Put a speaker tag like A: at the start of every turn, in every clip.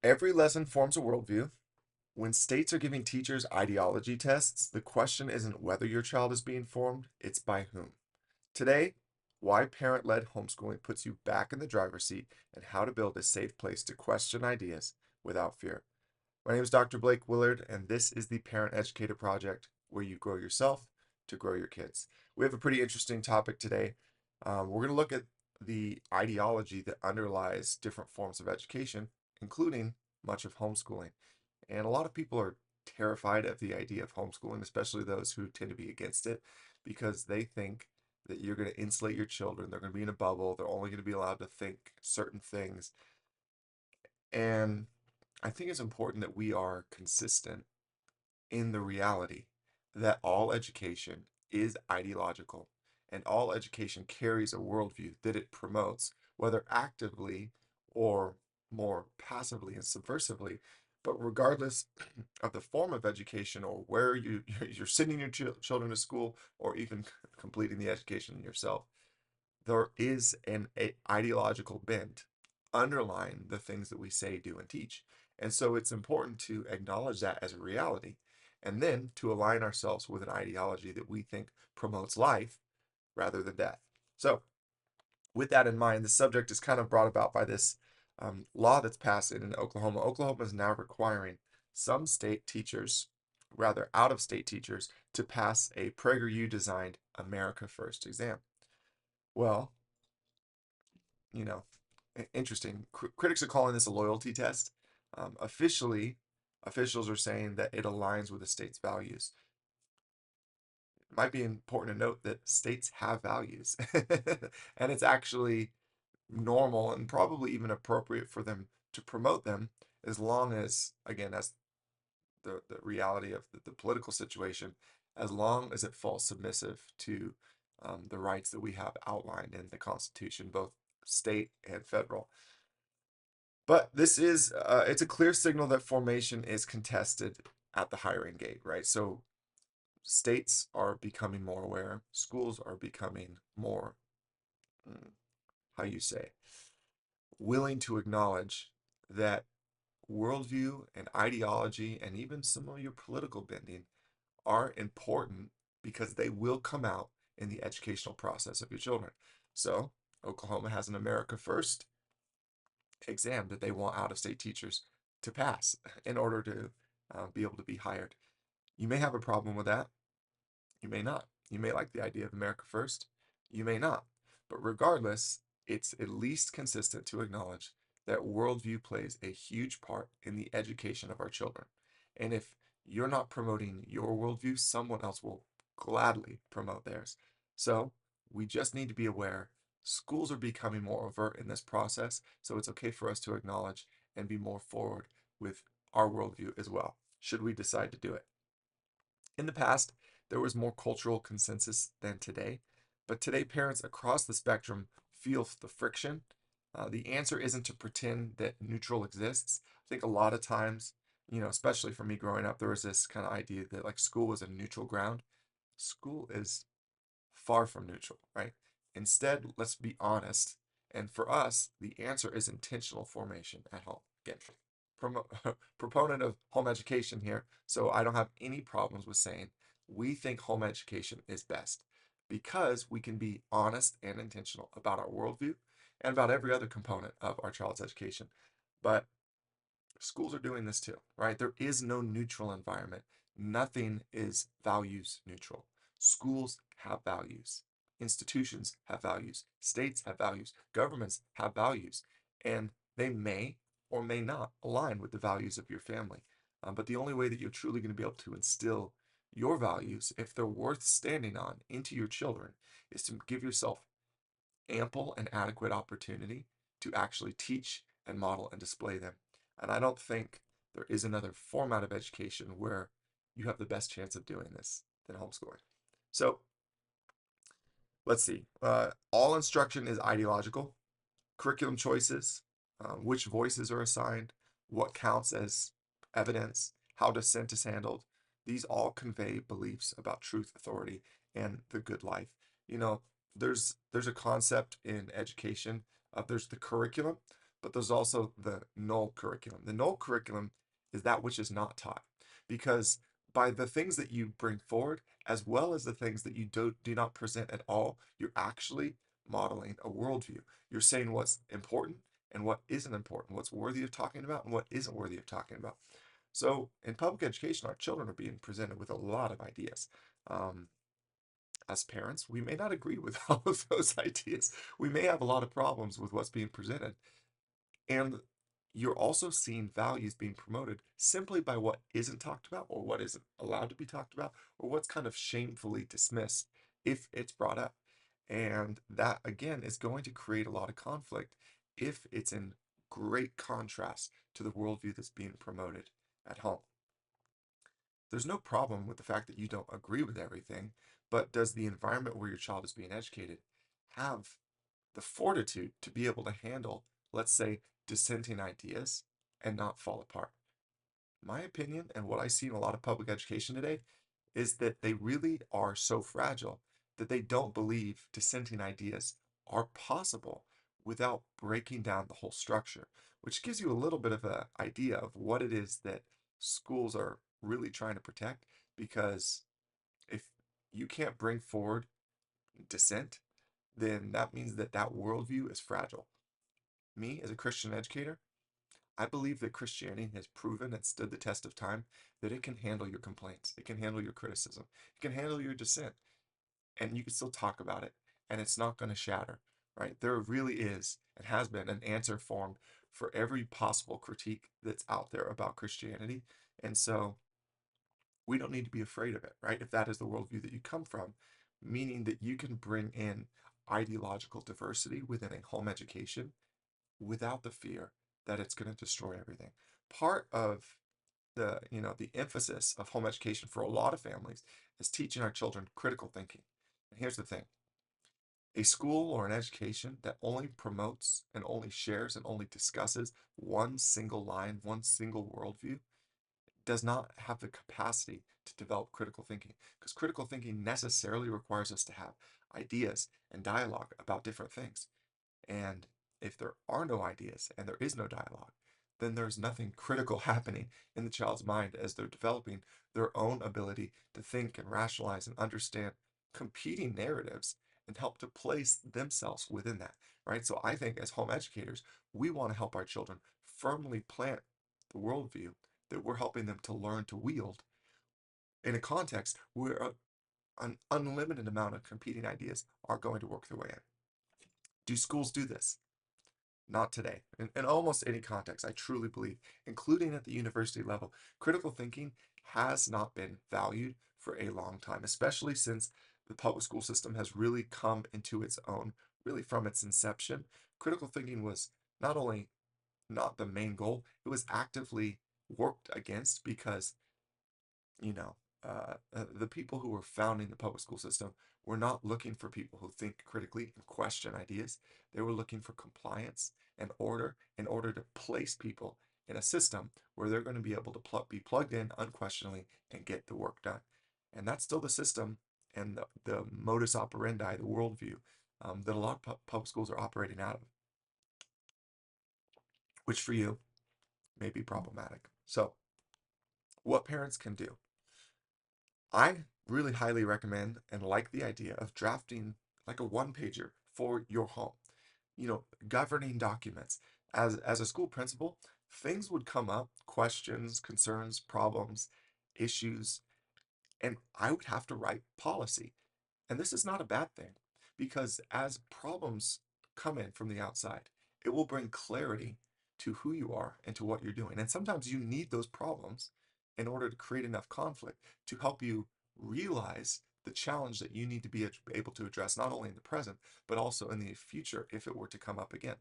A: Every lesson forms a worldview. When states are giving teachers ideology tests, the question isn't whether your child is being formed, it's by whom. Today, why parent led homeschooling puts you back in the driver's seat and how to build a safe place to question ideas without fear. My name is Dr. Blake Willard, and this is the Parent Educator Project, where you grow yourself to grow your kids. We have a pretty interesting topic today. We're going to look at the ideology that underlies different forms of education, including much of homeschooling. And a lot of people are terrified of the idea of homeschooling, especially those who tend to be against it, because they think that you're going to insulate your children. They're going to be in a bubble. They're only going to be allowed to think certain things. And I think it's important that we are consistent in the reality that all education is ideological and all education carries a worldview that it promotes, whether actively or more passively and subversively. But regardless of the form of education or where you're sending your children to school or even completing the education yourself, there is an ideological bent underlying the things that we say, do, and teach. And so it's important to acknowledge that as a reality and then to align ourselves with an ideology that we think promotes life rather than death. So, with that in mind, the subject is kind of brought about by this law that's passed in Oklahoma. Oklahoma is now requiring some state teachers, rather out of state teachers, to pass a PragerU designed America First exam. Well, you know, interesting. Critics are calling this a loyalty test. Officially, officials are saying that it aligns with the state's values. It might be important to note that states have values, and it's actually normal and probably even appropriate for them to promote them as long as, again, as the reality of the political situation, as long as it falls submissive to the rights that we have outlined in the Constitution, both state and federal. But this is, it's a clear signal that formation is contested at the hiring gate, right? So states are becoming more aware, schools are becoming more, mm, how you say, willing to acknowledge that worldview and ideology and even some of your political bending are important because they will come out in the educational process of your children. So Oklahoma has an America First exam that they want out of state teachers to pass in order to be able to be hired. You may have a problem with that. You may not. You may like the idea of America First. You may not. But regardless, it's at least consistent to acknowledge that worldview plays a huge part in the education of our children. And if you're not promoting your worldview, someone else will gladly promote theirs. So we just need to be aware schools are becoming more overt in this process. So it's okay for us to acknowledge and be more forward with our worldview as well, should we decide to do it. In the past, there was more cultural consensus than today, but today parents across the spectrum feel the friction. The answer isn't to pretend that neutral exists. I think a lot of times, especially for me growing up, there was this kind of idea that like school was a neutral ground. School is far from neutral, right? Instead, let's be honest. And for us, the answer is intentional formation at home. Again, proponent of home education here, so I don't have any problems with saying we think home education is best because we can be honest and intentional about our worldview and about every other component of our child's education. But schools are doing this too, right? There is no neutral environment. Nothing is values neutral. Schools have values. Institutions have values. States have values. Governments have values. And they may or may not align with the values of your family. But the only way that you're truly going to be able to instill your values, if they're worth standing on, into your children is to give yourself ample and adequate opportunity to actually teach and model and display them. And I don't think there is another format of education where you have the best chance of doing this than homeschooling. So let's see. All instruction is ideological. Curriculum choices, which voices are assigned, what counts as evidence, how dissent is handled. These all convey beliefs about truth, authority, and the good life. You know, there's a concept in education of there's the curriculum, but there's also the null curriculum. The null curriculum is that which is not taught, because by the things that you bring forward, as well as the things that you do not present at all, you're actually modeling a worldview. You're saying what's important and what isn't important, what's worthy of talking about and what isn't worthy of talking about. So in public education, our children are being presented with a lot of ideas. Um, as parents, we may not agree with all of those ideas. We may have a lot of problems with what's being presented. And you're also seeing values being promoted simply by what isn't talked about or what isn't allowed to be talked about or what's kind of shamefully dismissed if it's brought up. And that, again, is going to create a lot of conflict if it's in great contrast to the worldview that's being promoted at home. There's no problem with the fact that you don't agree with everything, but does the environment where your child is being educated have the fortitude to be able to handle, let's say, dissenting ideas and not fall apart? My opinion, and what I see in a lot of public education today, is that they really are so fragile that they don't believe dissenting ideas are possible without breaking down the whole structure, which gives you a little bit of an idea of what it is that schools are really trying to protect. Because if you can't bring forward dissent, then that means that that worldview is fragile. Me, as a Christian educator, I believe that Christianity has proven and stood the test of time that it can handle your complaints, it can handle your criticism, it can handle your dissent, and you can still talk about it, and it's not going to shatter, right? There really is and has been an answer formed for every possible critique that's out there about Christianity. And so we don't need to be afraid of it, right? If that is the worldview that you come from, meaning that you can bring in ideological diversity within a home education without the fear that it's going to destroy everything. Part of the emphasis of home education for a lot of families is teaching our children critical thinking. And here's the thing: a school or an education that only promotes and only shares and only discusses one single line, one single worldview, does not have the capacity to develop critical thinking, because critical thinking necessarily requires us to have ideas and dialogue about different things. And if there are no ideas and there is no dialogue, then there's nothing critical happening in the child's mind as they're developing their own ability to think and rationalize and understand competing narratives and help to place themselves within that, right? So I think as home educators, we want to help our children firmly plant the worldview that we're helping them to learn to wield in a context where an unlimited amount of competing ideas are going to work their way in. Do schools do this? Not today. In almost any context, I truly believe, including at the university level, critical thinking has not been valued for a long time, especially since the public school system has really come into its own, really from its inception. Critical thinking was not only not the main goal, it was actively worked against because you know, the people who were founding the public school system were not looking for people who think critically and question ideas. They were looking for compliance and order in order to place people in a system where they're going to be able to be plugged in unquestioningly and get the work done. And that's still the system and the modus operandi, the worldview that a lot of public schools are operating out of, which for you may be problematic. So, what parents can do: I really highly recommend and like the idea of drafting like a one pager for your home. Governing documents. As a school principal, things would come up, questions, concerns, problems, issues, and I would have to write policy. And this is not a bad thing, because as problems come in from the outside, it will bring clarity to who you are and to what you're doing. And sometimes you need those problems in order to create enough conflict to help you realize the challenge that you need to be able to address not only in the present, but also in the future if it were to come up again.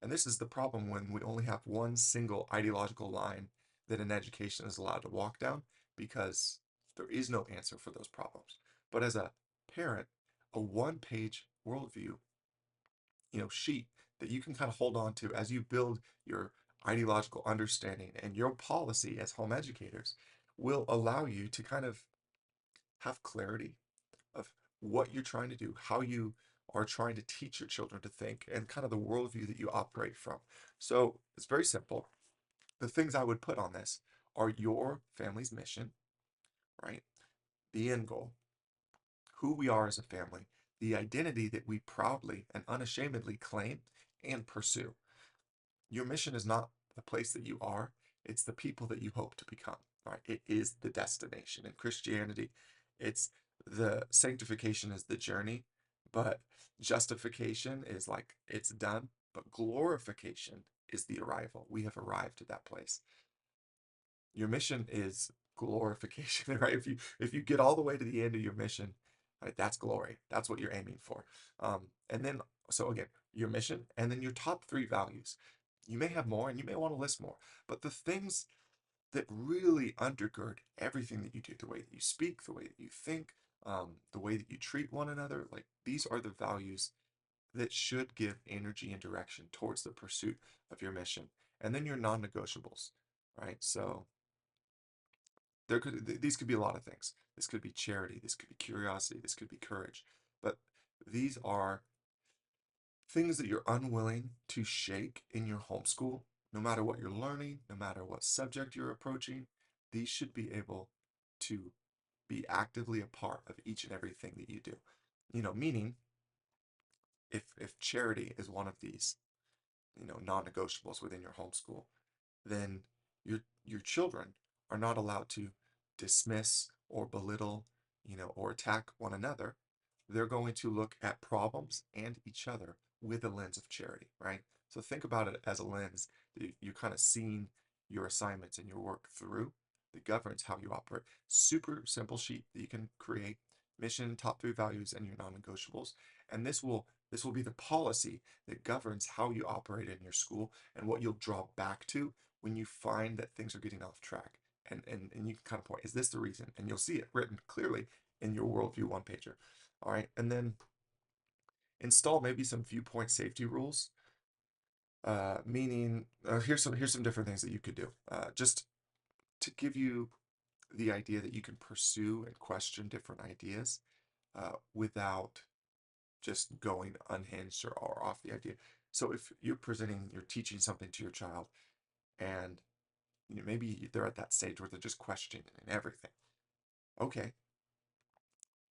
A: And this is the problem when we only have one single ideological line that an education is allowed to walk down, because there is no answer for those problems. But as a parent, a one-page worldview, sheet that you can kind of hold on to as you build your ideological understanding and your policy as home educators will allow you to kind of have clarity of what you're trying to do, how you are trying to teach your children to think and kind of the worldview that you operate from. So it's very simple. The things I would put on this are your family's mission, right? The end goal, who we are as a family, the identity that we proudly and unashamedly claim and pursue. Your mission is not the place that you are, it's the people that you hope to become, right? It is the destination. In Christianity, it's the sanctification is the journey, but justification is like it's done, but glorification is the arrival. We have arrived at that place. Your mission is glorification, right? If you get all the way to the end of your mission, right, that's glory. That's what you're aiming for. And then so again, your mission and then your top three values. You may have more and you may want to list more, but the things that really undergird everything that you do, the way that you speak, the way that you think, the way that you treat one another, like these are the values that should give energy and direction towards the pursuit of your mission. And then your non-negotiables, right? So these could be a lot of things. This could be charity, this could be curiosity, this could be courage. But these are things that you're unwilling to shake in your homeschool, no matter what you're learning, no matter what subject you're approaching. These should be able to be actively a part of each and everything that you do. Meaning if charity is one of these, non-negotiables within your homeschool, then your children are not allowed to dismiss or belittle, or attack one another. They're going to look at problems and each other with a lens of charity, right? So think about it as a lens that you're kind of seeing your assignments and your work through that governs how you operate. Super simple sheet that you can create, mission, top three values, and your non-negotiables. And this will be the policy that governs how you operate in your school and what you'll draw back to when you find that things are getting off track. And you can kind of point, is this the reason? And you'll see it written clearly in your worldview one pager. All right. And then install maybe some viewpoint safety rules. Meaning, here's some different things that you could do. Just to give you the idea that you can pursue and question different ideas without just going unhinged or off the idea. So if you're teaching something to your child, and maybe they're at that stage where they're just questioning everything. Okay,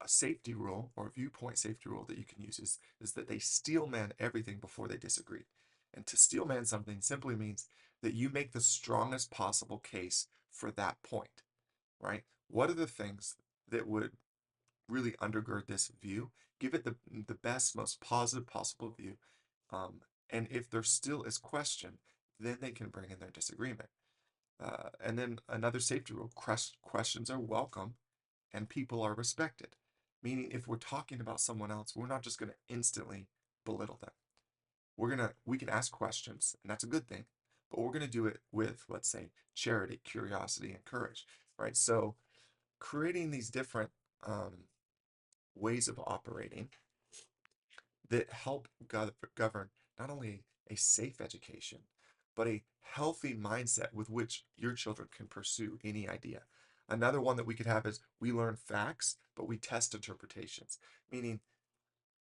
A: a safety rule or a viewpoint safety rule that you can use is that they steel man everything before they disagree. And to steel man something simply means that you make the strongest possible case for that point, right? What are the things that would really undergird this view? Give it the best, most positive possible view. And if there still is question, then they can bring in their disagreement. And then another safety rule, questions are welcome and people are respected. Meaning if we're talking about someone else, we're not just going to instantly belittle them. We can ask questions, and that's a good thing, but we're going to do it with, let's say, charity, curiosity, and courage, right? So creating these different ways of operating that help govern not only a safe education, but a healthy mindset with which your children can pursue any idea. Another one that we could have is we learn facts, but we test interpretations, meaning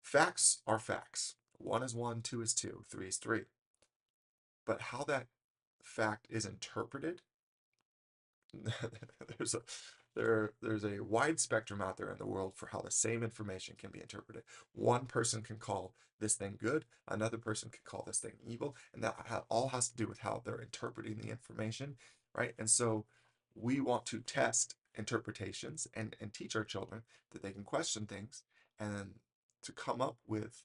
A: facts are facts. One is one, two is two, three is three. But how that fact is interpreted, there's a there's a wide spectrum out there in the world for how the same information can be interpreted. One person can call this thing good, another person can call this thing evil, and that all has to do with how they're interpreting the information, right? And so we want to test interpretations and teach our children that they can question things and to come up with,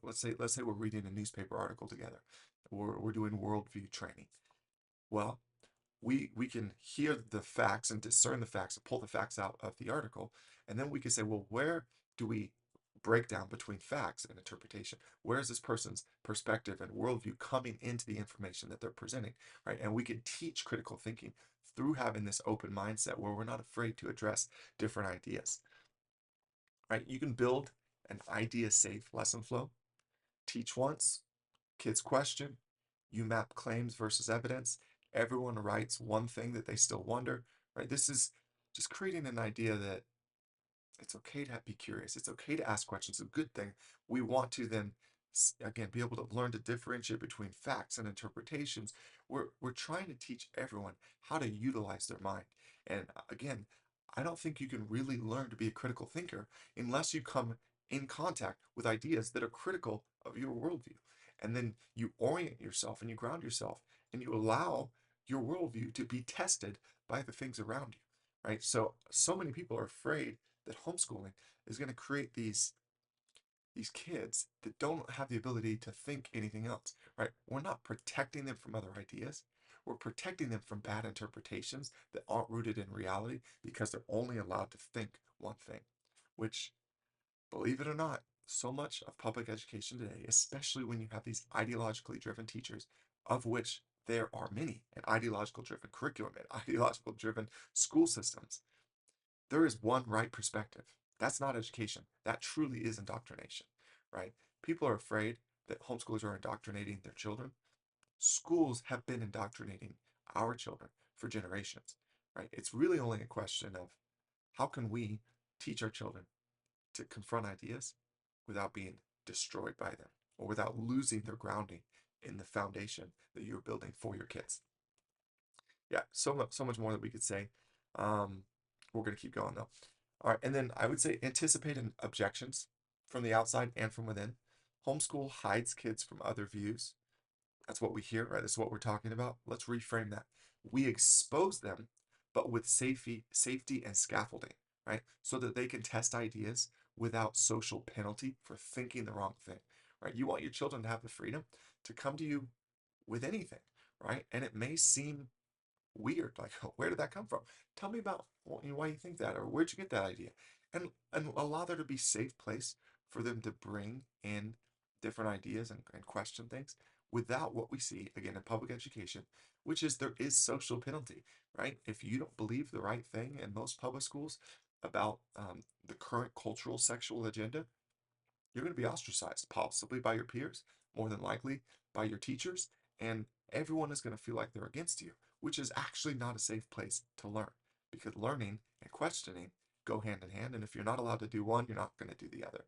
A: let's say we're reading a newspaper article together. We're doing worldview training. Well, we can hear the facts and discern the facts and pull the facts out of the article, and then we can say, well, where do we break down between facts and interpretation? Where is this person's perspective and worldview coming into the information that they're presenting, right? And we can teach critical thinking through having this open mindset where we're not afraid to address different ideas, right? You can build an idea-safe lesson flow. Teach once, kids question, you map claims versus evidence. Everyone writes one thing that they still wonder, right? This is just creating an idea that It's okay to be curious. It's okay to ask questions. It's a good thing. We want to then, again, be able to learn to differentiate between facts and interpretations. We're trying to teach everyone how to utilize their mind. And again, I don't think you can really learn to be a critical thinker unless you come in contact with ideas that are critical of your worldview. And then you orient yourself and you ground yourself and you allow your worldview to be tested by the things around you, right? So many people are afraid that homeschooling is going to create these kids that don't have the ability to think anything else, right? We're not protecting them from other ideas. We're protecting them from bad interpretations that aren't rooted in reality because they're only allowed to think one thing, which, believe it or not, so much of public education today, especially when you have these ideologically driven teachers, of which there are many, and ideological driven curriculum and ideological driven school systems, there is one right perspective. That's not education. That truly is indoctrination, right? People are afraid that homeschoolers are indoctrinating their children. Schools have been indoctrinating our children for generations, right? It's really only a question of how can we teach our children to confront ideas without being destroyed by them or without losing their grounding in the foundation that you're building for your kids. Yeah, so much more that we could say. Um, we're gonna keep going though. All right, and then I would say anticipate objections from the outside and from within. Homeschool hides kids from other views. That's what we hear, right? That's what we're talking about. Let's reframe that. We expose them, but with safety and scaffolding, right? So that they can test ideas without social penalty for thinking the wrong thing, right? You want your children to have the freedom to come to you with anything, right? And it may seem weird. Like, where did that come from? Tell me about why you think that, or where'd you get that idea? And allow there to be safe place for them to bring in different ideas and question things without what we see again in public education, which is there is social penalty, right? If you don't believe the right thing in most public schools about the current cultural sexual agenda, you're going to be ostracized, possibly by your peers, more than likely by your teachers, and everyone is going to feel like they're against you, which is actually not a safe place to learn because learning and questioning go hand in hand. And if you're not allowed to do one, you're not going to do the other.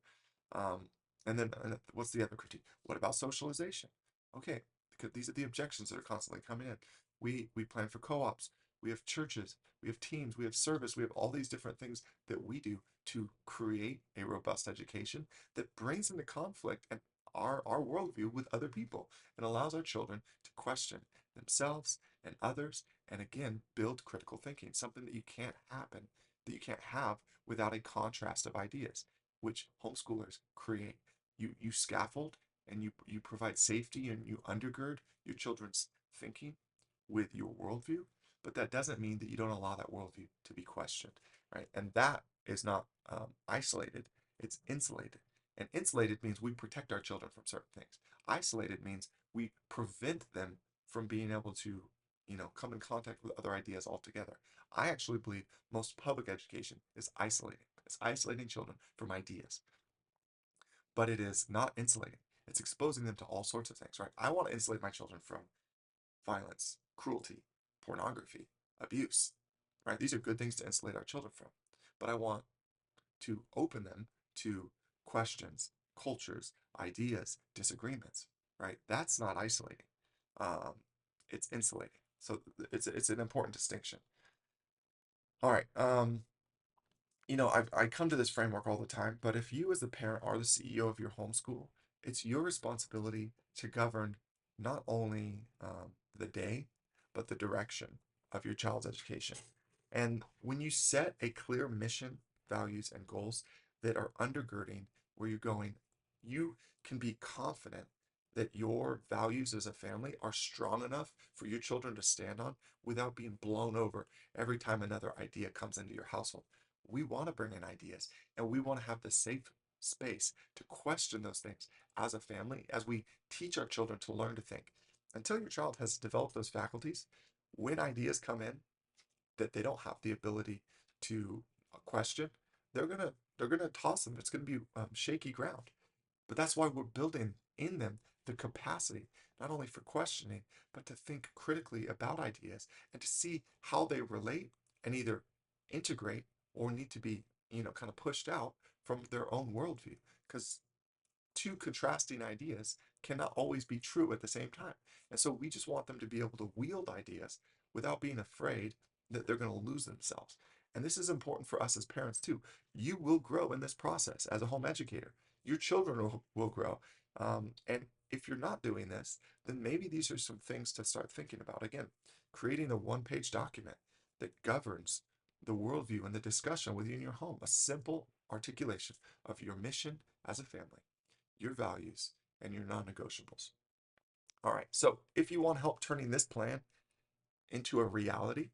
A: Um, and then what's the other critique? What about socialization? Okay, because these are the objections that are constantly coming in. We plan for co-ops, we have churches, we have teams, we have service, we have all these different things that we do to create a robust education that brings into conflict and our worldview with other people and allows our children to question themselves and others and again build critical thinking, something that you can't have without a contrast of ideas, which homeschoolers create. You scaffold and you provide safety and you undergird your children's thinking with your worldview, but that doesn't mean that you don't allow that worldview to be questioned, right? And that is not isolated, it's insulated. And insulated means we protect our children from certain things. Isolated means we prevent them from being able to, come in contact with other ideas altogether. I actually believe most public education is isolating. It's isolating children from ideas, but it is not insulating. It's exposing them to all sorts of things, right? I want to insulate my children from violence, cruelty, pornography, abuse, right? These are good things to insulate our children from. But I want to open them to questions, cultures, ideas, disagreements, right? That's not isolating. Um, it's insulating. So it's an important distinction. All right. I come to this framework all the time, but if you as the parent are the CEO of your homeschool, it's your responsibility to govern not only the day, but the direction of your child's education. And when you set a clear mission, values, and goals that are undergirding where you're going, you can be confident that your values as a family are strong enough for your children to stand on without being blown over every time another idea comes into your household. We want to bring in ideas and we want to have the safe space to question those things as a family as we teach our children to learn to think. Until your child has developed those faculties, when ideas come in that they don't have the ability to question, they're gonna toss them. It's gonna be shaky ground. But that's why we're building in them the capacity not only for questioning, but to think critically about ideas and to see how they relate and either integrate or need to be kind of pushed out from their own worldview, because two contrasting ideas cannot always be true at the same time. And so we just want them to be able to wield ideas without being afraid that they're going to lose themselves. And this is important for us as parents too. You will grow in this process as a home educator. Your children will grow. And if you're not doing this, then maybe these are some things to start thinking about. Again, creating a one-page document that governs the worldview and the discussion within your home, a simple articulation of your mission as a family, your values, and your non-negotiables. All right, so if you want help turning this plan into a reality,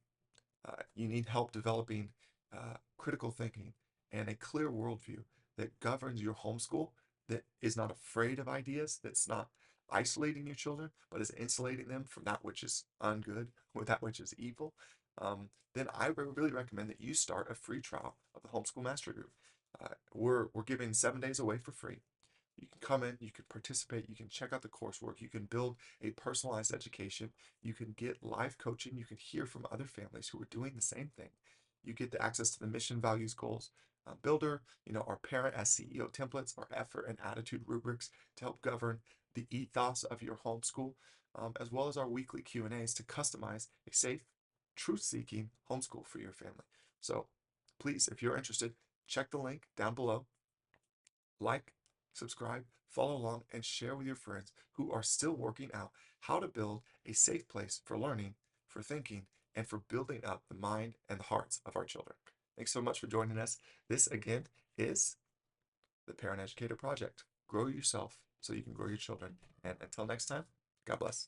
A: you need help developing critical thinking and a clear worldview that governs your homeschool, that is not afraid of ideas, that's not isolating your children, but is insulating them from that which is ungood or that which is evil. Then I really recommend that you start a free trial of the Homeschool Master Group. We're giving 7 days away for free. You can come in, you can participate, you can check out the coursework, you can build a personalized education, you can get live coaching, you can hear from other families who are doing the same thing. You get the access to the mission, values, goals builder, our parent as CEO templates, our effort and attitude rubrics to help govern the ethos of your homeschool, as well as our weekly Q&As to customize a safe, truth-seeking homeschool for your family. So please, if you're interested, check the link down below. Like, subscribe, follow along, and share with your friends who are still working out how to build a safe place for learning, for thinking, and for building up the mind and the hearts of our children. Thanks so much for joining us. This, again, is the Parent Educator Project. Grow yourself so you can grow your children. And until next time, God bless.